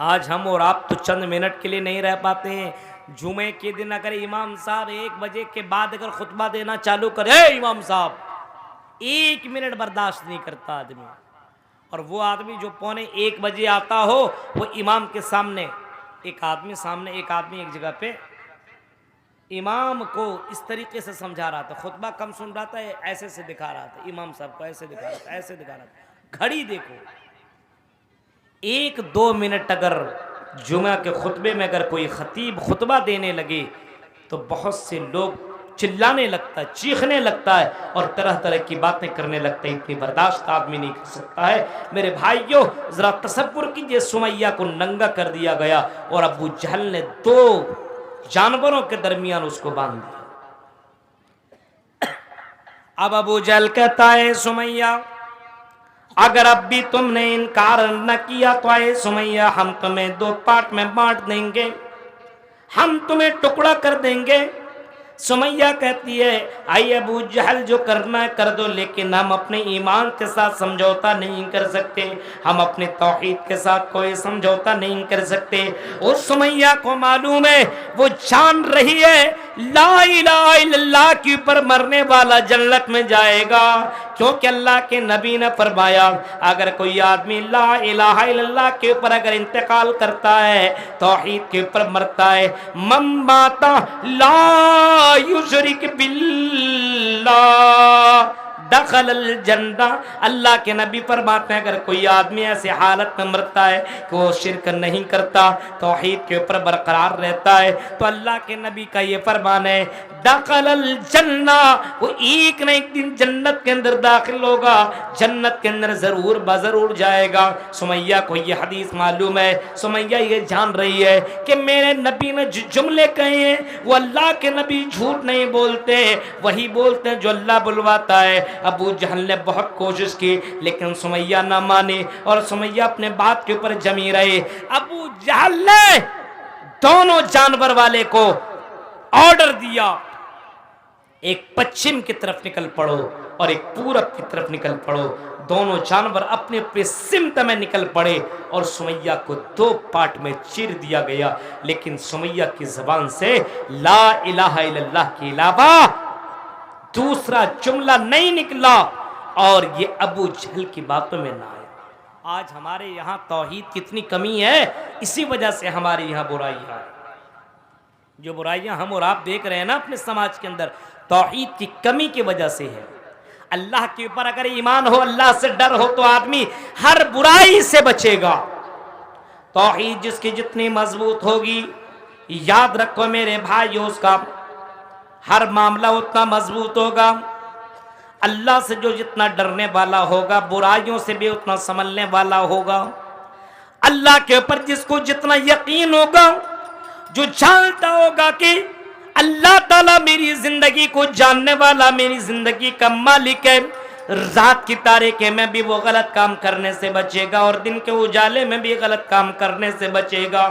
आज हम और आप तो चंद मिनट के लिए नहीं रह पाते हैं। जुमे के दिन अगर इमाम साहब 1 बजे के बाद अगर खुतबा देना चालू करे, इमाम साहब 1 मिनट बर्दाश्त नहीं करता आदमी। और वो आदमी जो 1:45 बजे आता हो, वो इमाम के सामने एक आदमी एक जगह पे इमाम को इस तरीके से समझा रहा था, खुतबा कम सुन रहा था, ऐसे से दिखा रहा था इमाम साहब को, ऐसे दिखा रहा था, ऐसे दिखा रहा था। घड़ी देखो, 1-2 मिनट अगर जुमा के खुतबे में अगर कोई खतीब खुतबा देने लगे तो बहुत से लोग चिल्लाने लगता है, चीखने लगता है और तरह तरह की बातें करने लगता है। इतनी बर्दाश्त आदमी नहीं कर सकता है। मेरे भाइयों, जरा तसव्वुर कीजिए, सुमैया को नंगा कर दिया गया और अबू जहल ने 2 जानवरों के दरमियान उसको बांध दिया। अब अबू जहल कहता है, सुमैया अगर अब भी तुमने इनकार न किया तो आए सुमैया, हम तुम्हें 2 पार्ट में बांट देंगे, हम तुम्हें टुकड़ा कर देंगे। सुमैया कहती है, आई अबू जहल, जो करना है कर दो, लेकिन हम अपने ईमान के साथ समझौता नहीं कर सकते, हम अपने तौहीद के साथ कोई समझौता नहीं कर सकते। उस सुमैया को मालूम है, वो जान रही है ला इलाहा इल्लल्लाह के ऊपर मरने वाला जन्नत में जाएगा, क्योंकि अल्लाह के नबी ने फरमाया अगर कोई आदमी ला इलाहा इल्लल्लाह के ऊपर अगर इंतकाल करता है, तौहीद के ऊपर मरता है, मम माता ला युशरिक बिल्लाह दखलल जन्ना, अल्लाह के नबी फरमाते हैं अगर कोई आदमी ऐसे हालत में मरता है कि वो शिरक नहीं करता, तौहीद के ऊपर बरकरार रहता है, तो अल्लाह के नबी का ये फरमान है दखलल जन्ना, वो एक न एक दिन जन्नत के अंदर दाखिल होगा, जन्नत के अंदर जरूर बजरूर जाएगा। सुमैया को ये हदीस मालूम है, सुमैया ये जान रही है कि मेरे नबी ने जो जुमले कहे हैं वो अल्लाह के नबी झूठ नहीं बोलते, वही बोलते हैं जो अल्लाह बुलवाता है। अबू जहल ने बहुत कोशिश की लेकिन सुमैया ना माने और सुमैया अपने बात के ऊपर जमी रहे। अबू जहल ने दोनों जानवर वाले को ऑर्डर दिया, एक पश्चिम की तरफ निकल पड़ो और एक पूरब की तरफ निकल पड़ो। दोनों जानवर अपने अपने सिमत में निकल पड़े और सुमैया को दो पार्ट में चीर दिया गया, लेकिन सुमैया की जबान से ला इलाहा इल्लल्लाह के अलावा दूसरा जुमला नहीं निकला और ये अबू जहल की बातों में ना आया। आज हमारे यहाँ तौहीद कितनी कमी है, इसी वजह से हमारे यहाँ बुराइयां, जो बुराइयां हम और आप देख रहे हैं ना अपने समाज के अंदर, तौहीद की कमी की वजह से है। अल्लाह के ऊपर अगर ईमान हो, अल्लाह से डर हो, तो आदमी हर बुराई से बचेगा। तौहीद जिसकी जितनी मजबूत होगी, याद रखो मेरे भाइयों, उसका हर मामला उतना मजबूत होगा। अल्लाह से जो जितना डरने वाला होगा, बुराइयों से भी उतना संभलने वाला होगा। अल्लाह के ऊपर जिसको जितना यकीन होगा, जो जानता होगा कि अल्लाह ताला मेरी जिंदगी को जानने वाला, मेरी जिंदगी का मालिक है, रात की तारीखें में भी वो गलत काम करने से बचेगा और दिन के उजाले में भी गलत काम करने से बचेगा।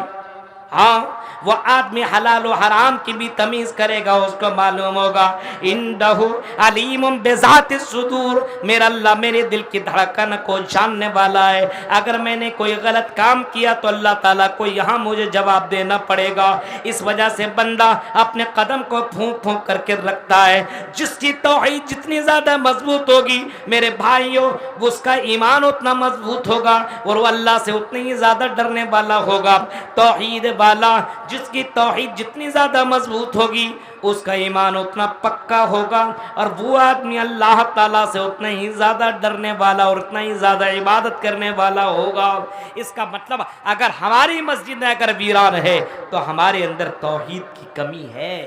हाँ, वो आदमी हलाल और हराम की भी तमीज करेगा, उसको मालूम होगा इंदहु अलीमुम बिज़ातिस सुदूर, मेरा अल्लाह मेरे दिल की धड़कन को जानने वाला है। अगर मैंने कोई गलत काम किया तो अल्लाह ताला को यहाँ मुझे जवाब देना पड़ेगा। इस वजह से बंदा अपने कदम को फूंक फूंक करके रखता है। जिसकी तौहीद जितनी ज्यादा मजबूत होगी मेरे भाइयों, उसका ईमान उतना मजबूत होगा और वो अल्लाह से उतनी ही ज्यादा डरने वाला होगा। तौहीद वाला, जिसकी तौहीद जितनी ज्यादा मजबूत होगी उसका ईमान उतना पक्का होगा और वो आदमी अल्लाह ताला से उतना ही ज्यादा डरने वाला और उतना ही ज्यादा इबादत करने वाला होगा। इसका मतलब अगर हमारी मस्जिद अगर वीरान है तो हमारे अंदर तौहीद की कमी है।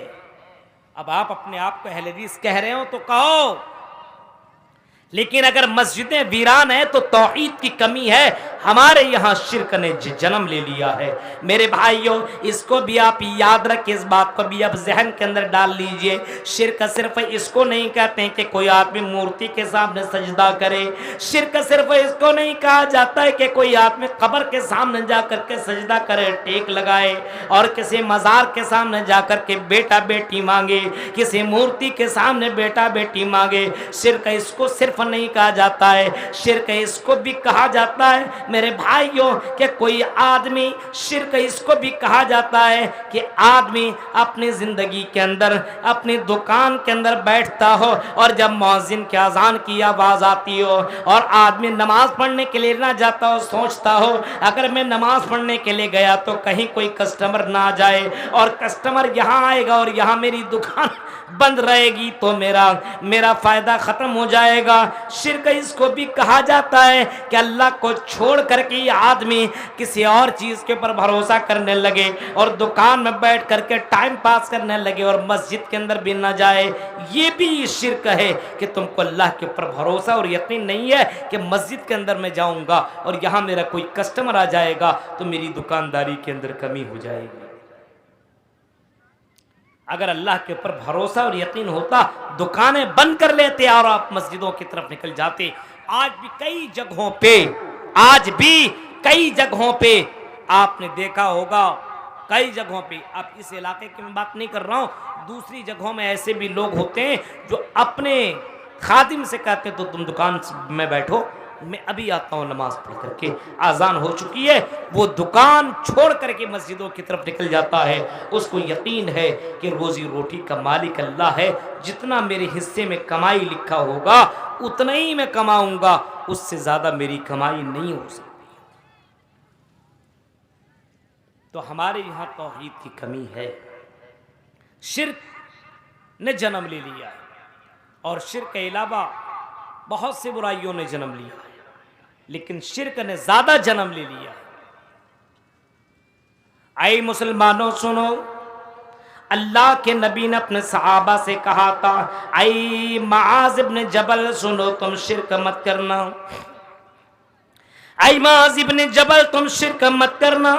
अब आप अपने आप को अहले हदीस कह रहे हो तो कहो, लेकिन अगर मस्जिदें वीरान है तो तौहीद की कमी है। हमारे यहाँ शिर्क ने जन्म ले लिया है। मेरे भाइयों, इसको भी आप याद रखें, इस बात को भी आप जहन के अंदर डाल लीजिए। शिर्क सिर्फ इसको नहीं कहते हैं कि कोई आदमी मूर्ति के सामने सजदा करे। शिर्क सिर्फ इसको नहीं कहा जाता है कि कोई आदमी कब्र के सामने जाकर के सजदा करे, टेक लगाए और किसी मजार के सामने जाकर के बेटा बेटी मांगे, किसी मूर्ति के सामने बेटा बेटी मांगे। शिर्क इसको सिर्फ नहीं कहा जाता है, शिर्क इसको भी कहा जाता है मेरे भाइयों कि कोई आदमी, शिर्क इसको भी कहा जाता है कि आदमी अपनी जिंदगी के अंदर अपनी दुकान के अंदर बैठता हो और जब मुअज्जिन की अजान की आवाज आती हो और आदमी नमाज पढ़ने के लिए ना जाता हो, सोचता हो अगर मैं नमाज पढ़ने के लिए गया तो कहीं कोई कस्टमर ना आ जाए और कस्टमर यहाँ आएगा और यहाँ मेरी दुकान बंद रहेगी तो मेरा फायदा खत्म हो जाएगा। शिर्क इसको भी कहा जाता है कि अल्लाह को छोड़ करके ये आदमी किसी और चीज के ऊपर भरोसा करने लगे और दुकान में बैठ करके टाइम पास करने लगे और मस्जिद के अंदर भी ना जाए। ये भी शिर्क है कि तुमको अल्लाह के ऊपर भरोसा और यकीन नहीं है कि मस्जिद के अंदर मैं जाऊंगा और यहाँ मेरा कोई कस्टमर आ जाएगा तो मेरी दुकानदारी के अंदर कमी हो जाएगी। अगर अल्लाह के ऊपर भरोसा और यकीन होता दुकानें बंद कर लेते और आप मस्जिदों की तरफ निकल जाते। आज भी कई जगहों पे आपने देखा होगा कई जगहों पे, अब इस इलाके की मैं बात नहीं कर रहा हूँ, दूसरी जगहों में ऐसे भी लोग होते हैं जो अपने खादिम से कहते हैं तो तुम दुकान में बैठो, मैं अभी आता हूँ नमाज पढ़ करके, आज़ान हो चुकी है, वो दुकान छोड़ करके मस्जिदों की तरफ निकल जाता है। उसको यकीन है कि रोजी रोटी का मालिक अल्लाह है, जितना मेरे हिस्से में कमाई लिखा होगा उतना ही मैं कमाऊंगा, उससे ज़्यादा मेरी कमाई नहीं हो सकती। तो हमारे यहाँ तौहीद की कमी है, शिर्क ने जन्म ले लिया है और शिर्क के अलावा बहुत सी बुराइयों ने जन्म लिया है, लेकिन शिर्क ने ज्यादा जन्म ले लिया है। आई मुसलमानों सुनो, अल्लाह के नबी ने अपने सहाबा से कहा था, आई मुआज़ इब्न जबल सुनो, तुम शिर्क मत करना, आई मुआज़ इब्न जबल तुम शिर्क मत करना,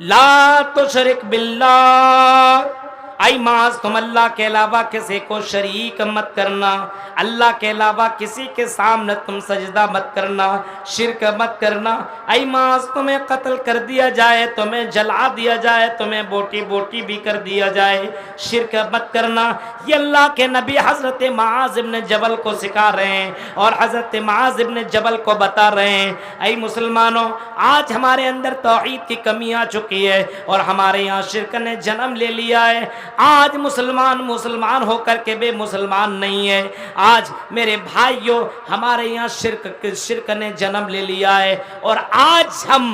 ला तुशरिक बिल्लाह, आई माज तुम अल्लाह के अलावा किसी को शरीक मत करना, अल्लाह के अलावा किसी के सामने तुम सजदा मत करना, शिरक मत करना। आई माज तुम्हें कत्ल कर दिया जाए, तुम्हें जला दिया जाए, तुम्हें बोटी बोटी भी कर दिया जाए, शिरक मत करना। ये अल्लाह के नबी हजरत मुआज़ इब्न जबल को सिखा रहे हैं और हजरत मुआज़ इब्न जबल को बता रहे हैं, आई मुसलमानों, आज हमारे अंदर तौहीद की कमी आ चुकी है और हमारे यहाँ शिरक ने जन्म ले लिया है। आज मुसलमान होकर के बे मुसलमान नहीं है। आज मेरे भाइयों, हमारे यहाँ शिरक ने जन्म ले लिया है और आज हम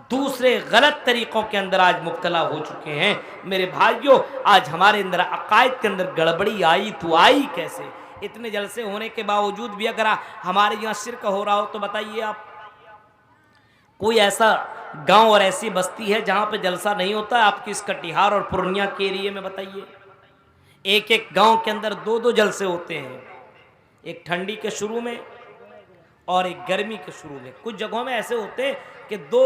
दूसरे गलत तरीकों के अंदर आज मुब्तला हो चुके हैं। मेरे भाइयों, आज हमारे अंदर अकायद के अंदर गड़बड़ी आई तो आई कैसे? इतने जलसे होने के बावजूद भी अगर हमारे यहाँ शिरक हो रहा हो तो बताइए आप, कोई ऐसा गांव और ऐसी बस्ती है जहां पे जलसा नहीं होता है? आपकी इस कटिहार और पूर्णिया के एरिए में बताइए। एक एक गांव के अंदर दो दो जलसे होते हैं, एक ठंडी के शुरू में और एक गर्मी के शुरू में। कुछ जगहों में ऐसे होते हैं कि दो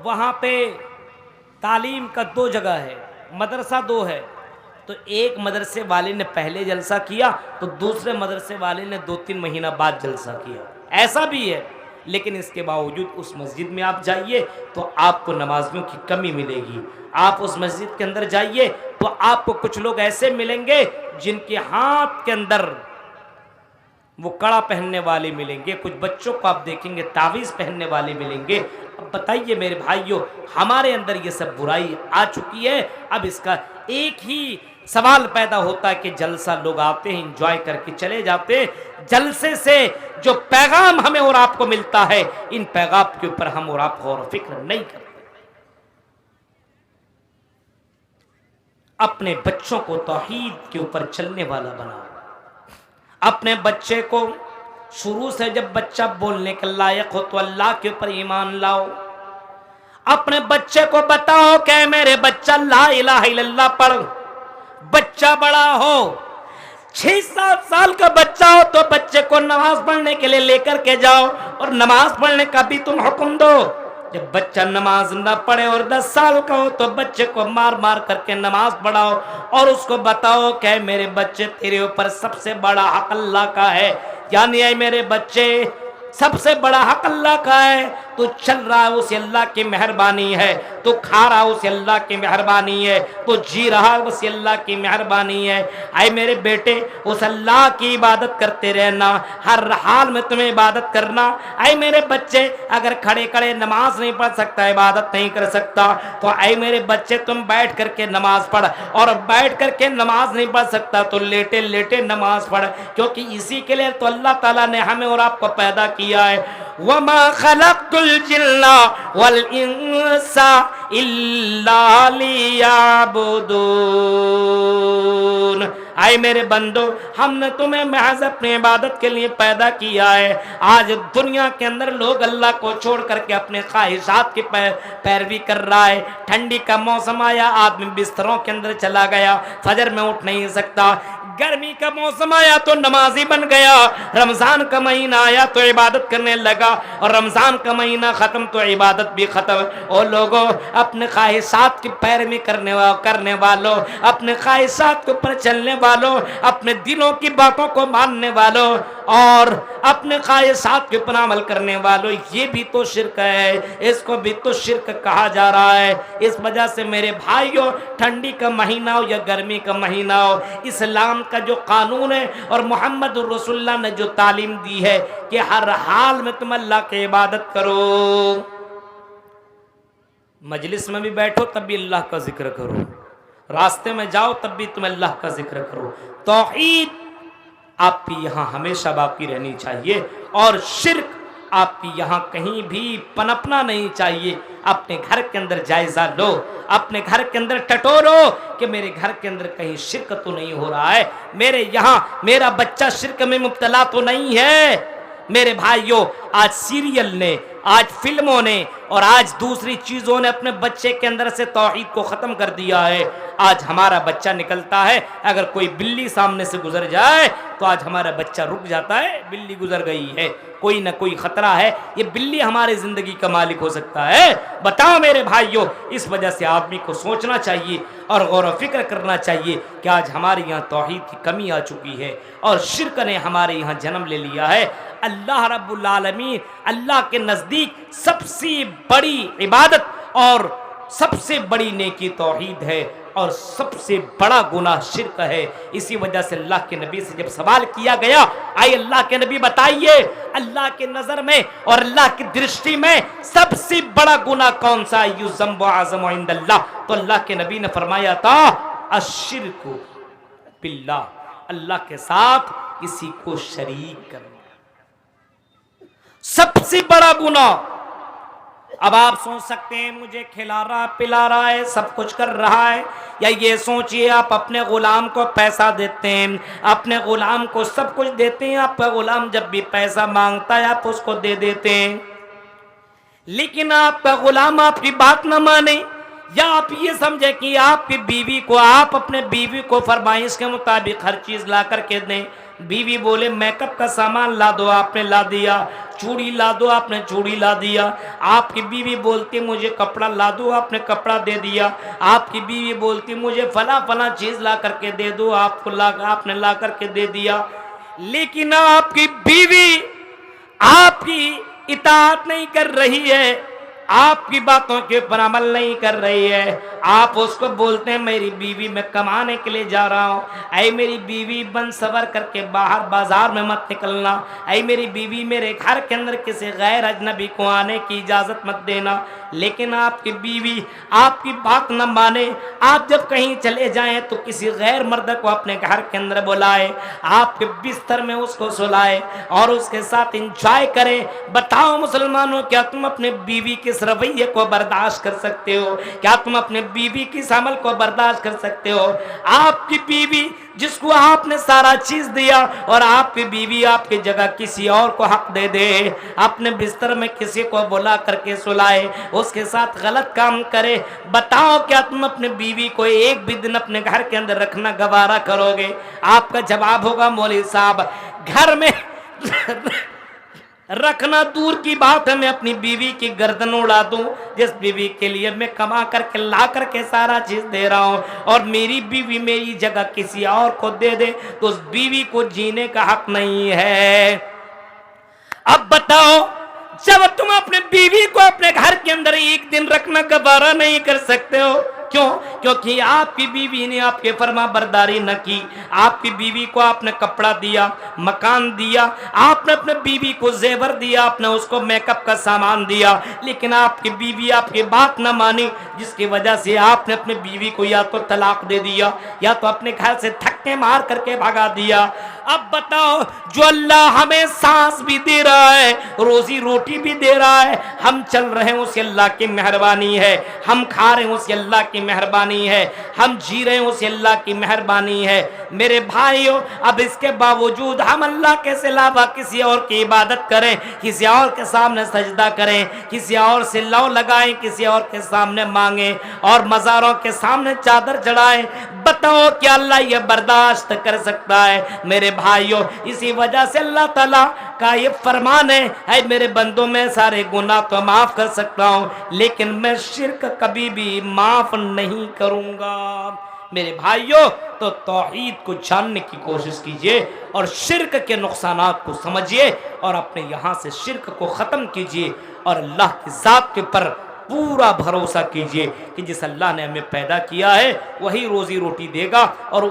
वहां पे तालीम का दो जगह है, मदरसा दो है, तो एक मदरसे वाले ने पहले जलसा किया तो दूसरे मदरसे वाले ने 2-3 महीना बाद जलसा किया, ऐसा भी है। लेकिन इसके बावजूद उस मस्जिद में आप जाइए तो आपको नमाजियों की कमी मिलेगी। आप उस मस्जिद के अंदर जाइए तो आपको कुछ लोग ऐसे मिलेंगे जिनके हाथ के अंदर वो कड़ा पहनने वाले मिलेंगे, कुछ बच्चों को आप देखेंगे तावीज़ पहनने वाले मिलेंगे। अब बताइए मेरे भाइयों, हमारे अंदर ये सब बुराई आ चुकी है। अब इसका एक ही सवाल पैदा होता है कि जलसा लोग आते हैं, एंजॉय करके चले जाते हैं। जलसे से जो पैगाम हमें और आपको मिलता है, इन पैगाम के ऊपर हम और आप गौर व फिक्र नहीं करते। अपने बच्चों को तौहीद के ऊपर चलने वाला बनाओ। अपने बच्चे को शुरू से जब बच्चा बोलने के लायक हो तो अल्लाह के ऊपर ईमान लाओ। अपने बच्चे को बताओ कि मेरे बच्चा ला इलाहा इल्लल्लाह पढ़। बच्चा बड़ा हो, 6-7 साल का बच्चा हो तो बच्चे को नमाज पढ़ने के लिए लेकर के जाओ और नमाज पढ़ने का भी तुम हुक्म दो। जब बच्चा नमाज ना पढ़े और 10 साल का हो तो बच्चे को मार मार करके नमाज पढ़ाओ और उसको बताओ कि मेरे बच्चे तेरे ऊपर सबसे बड़ा हक अल्लाह का है, यानी है मेरे बच्चे सबसे बड़ा हक अल्लाह का है। तो चल रहा है उस अल्लाह की मेहरबानी है, तो खा रहा उस अल्लाह की मेहरबानी है, तो जी रहा उस अल्लाह की मेहरबानी है। आए मेरे बेटे, उस अल्लाह की इबादत करते रहना, हर हाल में तुम्हें इबादत करना। आए मेरे बच्चे, अगर खड़े खड़े नमाज नहीं पढ़ सकता, इबादत नहीं कर सकता, तो आए मेरे बच्चे तुम बैठ करके नमाज पढ़, और बैठ करके नमाज नहीं पढ़ सकता तो लेटे लेटे नमाज पढ़, क्योंकि इसी के लिए तो अल्लाह ताला ने हमें और आपको पैदा किया है। वमा खलक़तुल जिन्ना वल इंसा इल्ला लियअबुदून। आए मेरे बंदो, हमने तुम्हें महज अपनी इबादत के लिए पैदा किया है। आज दुनिया के अंदर लोग अल्लाह को छोड़ करके अपने ख्वाहिशात की पैरवी कर रहा है। ठंडी का मौसम आया, आदमी बिस्तरों के अंदर चला गया, फजर में उठ नहीं सकता। गर्मी का मौसम आया तो नमाजी बन गया। रमजान का महीना आया तो इबादत करने लगा, और रमजान का महीना खत्म तो इबादत भी खत्म। और लोगों, अपने ख्वाहिशात की पैरवी करने वालों, अपने ख्वाहिशात के ऊपर चलने वालों, अपने दिलों की बातों को मानने वालों, और अपने ख्वाहिशात के ऊपर अमल करने वालों, ये भी तो शिर्क है, इसको भी तो शिर्क कहा जा रहा है। इस वजह से मेरे भाइयों, ठंडी का महीना हो या गर्मी का महीना हो, इस्लाम का जो कानून है और मोहम्मद रसूलुल्लाह ने जो तालीम दी है कि हर हाल में तुम अल्लाह की इबादत करो। मजलिस में भी बैठो तब भी अल्लाह का जिक्र करो, रास्ते में जाओ तब भी तुम अल्लाह का जिक्र करो। तौहीद आपकी यहाँ हमेशा बाकी रहनी चाहिए और शिर्क आपकी यहाँ कहीं भी पनपना नहीं चाहिए। अपने घर के अंदर जायजा लो, अपने घर के अंदर टटोरो कि मेरे घर के अंदर कहीं शिर्क तो नहीं हो रहा है, मेरे यहाँ मेरा बच्चा शिर्क में मुब्तला तो नहीं है। मेरे भाइयों, आज सीरियल ने, आज फिल्मों ने और आज दूसरी चीजों ने अपने बच्चे के अंदर से तौहीद को खत्म कर दिया है। आज हमारा बच्चा निकलता है, अगर कोई बिल्ली सामने से गुजर जाए तो आज हमारा बच्चा रुक जाता है, बिल्ली गुजर गई है, कोई ना कोई खतरा है, ये बिल्ली हमारी जिंदगी का मालिक हो सकता है। बताओ मेरे भाइयों, इस वजह से आदमी को सोचना चाहिए और गौर व फिक्र करना चाहिए कि आज हमारे यहाँ तौहीद की कमी आ चुकी है और शिर्क ने हमारे यहाँ जन्म ले लिया है। अल्लाह रब्बुल आलमीन, अल्लाह के नज़दीक सबसे बड़ी इबादत और सबसे बड़ी नेकी तौहीद है और सबसे बड़ा गुनाह शिर्क है। इसी वजह से अल्लाह के नबी से जब सवाल किया गया, आइए अल्लाह के नबी बताइए, अल्लाह के नज़र में और अल्लाह की दृष्टि में सबसे बड़ा गुनाह कौन सा है? युज़्ज़म्बु आज़मु इंदल्लाह। तो अल्लाह के नबी ने फरमाया था अश्शिर्कु बिल्लाह, अल्लाह के साथ किसी को शरीक करना सबसे बड़ा गुनाह। अब आप सोच सकते हैं मुझे खिला रहा पिला रहा है, सब कुछ कर रहा है, या ये सोचिए आप अपने गुलाम को पैसा देते हैं, अपने गुलाम को सब कुछ देते हैं, आपका गुलाम जब भी पैसा मांगता है आप उसको दे देते हैं, लेकिन आपका गुलाम आपकी बात न माने, या आप ये समझे कि आपकी बीवी को, आप अपने बीवी को फरमाइश के मुताबिक हर चीज ला करके दें। बीवी बोले मेकअप का सामान ला दो, आपने ला दिया, चूड़ी ला दो, आपने चूड़ी ला दिया। आपकी बीवी बोलती मुझे कपड़ा ला दो, आपने कपड़ा दे दिया। आपकी बीवी बोलती मुझे फला फला चीज ला करके दे दो, आपने ला करके दे दिया। लेकिन आपकी बीवी आपकी इताअत नहीं कर रही है, आपकी बातों के ऊपर अमल नहीं कर रही है। आप उसको बोलते हैं मेरी बीवी मैं कमाने के लिए जा रहा हूँ, ऐ मेरी बीवी बन सवर करके बाहर बाजार में मत निकलना, ऐ मेरी बीवी मेरे घर के अंदर किसी गैर अजनबी को आने की इजाज़त मत देना। लेकिन आपकी बीवी आपकी बात न माने, आप जब कहीं चले जाएं तो किसी गैर मर्द को अपने घर के अंदर बुलाए, आपके बिस्तर में उसको सुलाए और उसके साथ इंजॉय करें। बताओ मुसलमानों, क्या तुम अपने बीवी के इस रवैये को बर्दाश्त कर सकते हो? क्या तुम अपने बीवी की इस अमल को बर्दाश्त कर सकते हो? आपकी बीवी जिसको आपने सारा चीज दिया और आपकी बीवी आपकी जगह किसी और को हक दे दे, अपने बिस्तर में किसी को बुला करके सुलाए, उसके साथ गलत काम करे, बताओ क्या तुम अपने बीवी को एक भी दिन अपने घर के अंदर रखना गवारा करोगे? आपका जवाब होगा मौलवी साहब घर में रखना दूर की बात है, मैं अपनी बीवी की गर्दन उड़ा दूं जिस बीवी के लिए मैं कमा करके ला करके सारा चीज दे रहा हूं, और मेरी बीवी मेरी जगह किसी और को दे दे तो उस बीवी को जीने का हक नहीं है। अब बताओ, जब तुम अपने बीवी को अपने घर के अंदर एक दिन रखना गवारा नहीं कर सकते हो, क्यों? क्योंकि आपकी बीवी ने आपके फरमा बरदारी न की। आपकी बीवी को आपने कपड़ा दिया, मकान दिया, आपने अपने बीवी को जेवर दिया, आपने उसको मेकअप का सामान दिया, लेकिन आपकी बीवी आपकी बात न मानी, जिसकी वजह से आपने अपने बीवी को या तो तलाक दे दिया या तो अपने घर से धक्के मार करके भगा दिया। अब बताओ, जो अल्लाह हमें सांस भी दे रहा है, रोजी रोटी भी दे रहा है, हम चल रहे हैं उसे अल्लाह की मेहरबानी है, हम खा रहे हैं उसे अल्लाह की मेहरबानी है, हम जी रहे हैं उसे अल्लाह की मेहरबानी है। मेरे भाइयों, अब इसके बावजूद हम अल्लाह के सिवा किसी और की इबादत करें, किसी और के सामने सजदा करें, किसी और से लौ लगाएं, किसी और के सामने मांगे और मज़ारों के सामने चादर चढ़ाएं, बताओ क्या अल्लाह ये बर्दाश्त कर सकता है? मेरे भाइयों, इसी वजह से अल्लाह ताला का ये फरमान है मेरे बंदों में सारे गुनाह तो माफ कर सकता हूँ, लेकिन मैं शिर्क कभी भी माफ नहीं करूँगा। मेरे भाइयों, तो तौहीद को जानने की कोशिश कीजिए और शिर्क के नुकसानात को समझिए और अपने यहाँ से शिर्क को ख़त्म कीजिए और अल्लाह की ज़ात के पर पूरा भरोसा कीजिए कि जिस अल्लाह ने हमें पैदा किया है वही रोज़ी रोटी देगा और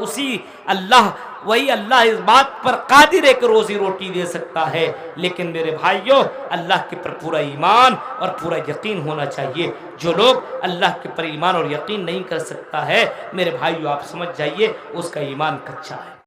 वही अल्लाह इस बात पर कादिर है कि रोज़ी रोटी दे सकता है। लेकिन मेरे भाइयों, अल्लाह के पर पूरा ईमान और पूरा यकीन होना चाहिए। जो लोग अल्लाह के पर ईमान और यकीन नहीं कर सकता है, मेरे भाइयों आप समझ जाइए उसका ईमान कच्चा है।